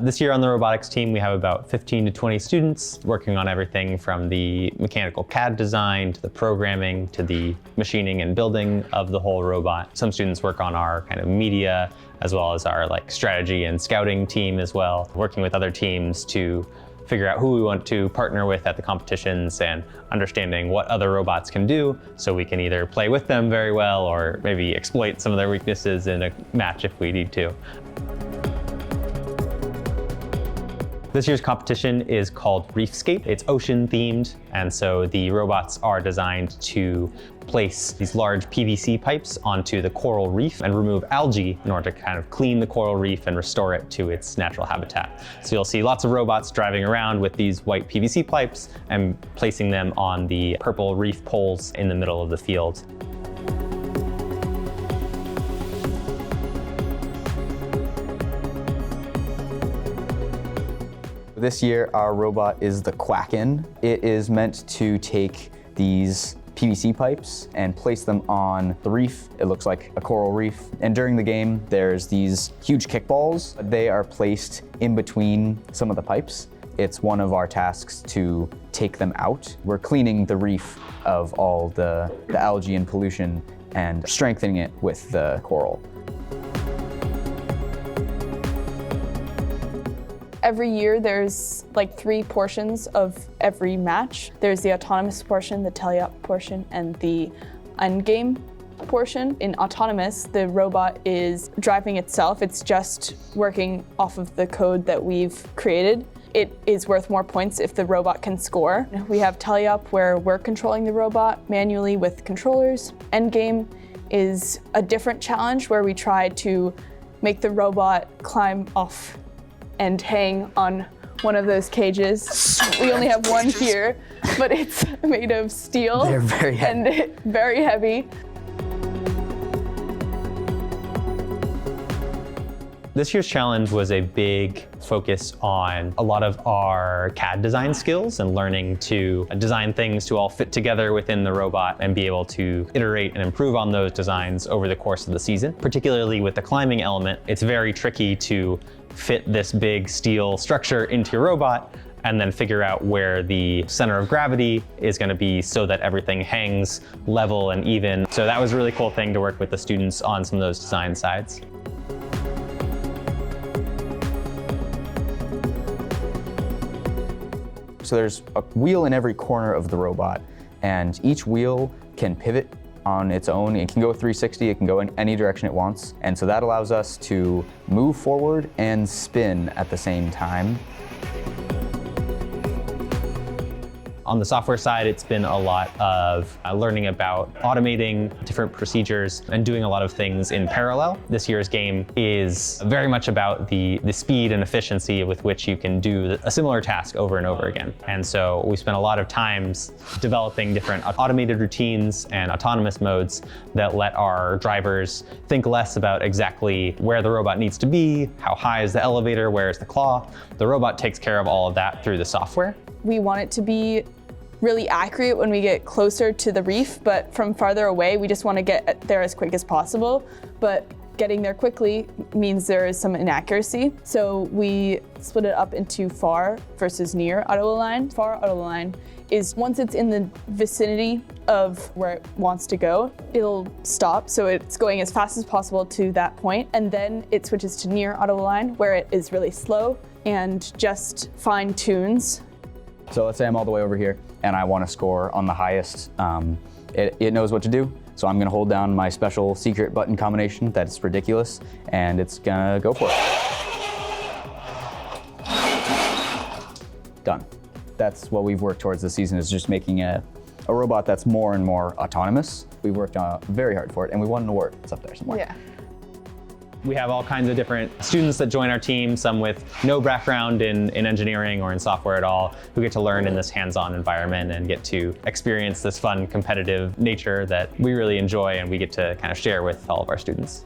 This year on the robotics team, we have about 15 to 20 students working on everything from the mechanical CAD design to the programming to the machining and building of the whole robot. Some students work on our kind of media as well as our strategy and scouting team as well, working with other teams to figure out who we want to partner with at the competitions and understanding what other robots can do so we can either play with them very well or maybe exploit some of their weaknesses in a match if we need to. This year's competition is called Reefscape. It's ocean themed, and so the robots are designed to place these large PVC pipes onto the coral reef and remove algae in order to kind of clean the coral reef and restore it to its natural habitat. So you'll see lots of robots driving around with these white PVC pipes and placing them on the purple reef poles in the middle of the field. This year, our robot is the Quacken. It is meant to take these PVC pipes and place them on the reef. It looks like a coral reef. And during the game, there's these huge kickballs. They are placed in between some of the pipes. It's one of our tasks to take them out. We're cleaning the reef of all the algae and pollution and strengthening it with the coral. Every year there's 3 portions of every match. There's the autonomous portion, the tele-op portion, and the endgame portion. In autonomous, the robot is driving itself. It's just working off of the code that we've created. It is worth more points if the robot can score. We have tele-op where we're controlling the robot manually with controllers. Endgame is a different challenge where we try to make the robot climb off and hang on one of those cages. We only have one here, but it's made of steel. They're very heavy. And very heavy. This year's challenge was a big focus on a lot of our CAD design skills and learning to design things to all fit together within the robot and be able to iterate and improve on those designs over the course of the season. Particularly with the climbing element, it's very tricky to fit this big steel structure into your robot and then figure out where the center of gravity is going to be so that everything hangs level and even. So that was a really cool thing to work with the students on some of those design sides. So there's a wheel in every corner of the robot, and each wheel can pivot on its own. It can go 360, it can go in any direction it wants. And so that allows us to move forward and spin at the same time. On the software side, it's been a lot of learning about automating different procedures and doing a lot of things in parallel. This year's game is very much about the speed and efficiency with which you can do a similar task over and over again. And so we spent a lot of times developing different automated routines and autonomous modes that let our drivers think less about exactly where the robot needs to be, how high is the elevator, where is the claw. The robot takes care of all of that through the software. We want it to be really accurate when we get closer to the reef, but from farther away, we just want to get there as quick as possible. But getting there quickly means there is some inaccuracy. So we split it up into far versus near auto align. Far auto align is once it's in the vicinity of where it wants to go, it'll stop. So it's going as fast as possible to that point. And then it switches to near auto align where it is really slow and just fine tunes. So let's say I'm all the way over here and I want to score on the highest. It knows what to do. So I'm going to hold down my special secret button combination that's ridiculous, and it's going to go for it. Done. That's what we've worked towards this season, is just making a robot that's more and more autonomous. We've worked very hard for it, and we won an award. It's up there somewhere. Yeah. We have all kinds of different students that join our team, some with no background in engineering or in software at all, who get to learn in this hands-on environment and get to experience this fun, competitive nature that we really enjoy and we get to kind of share with all of our students.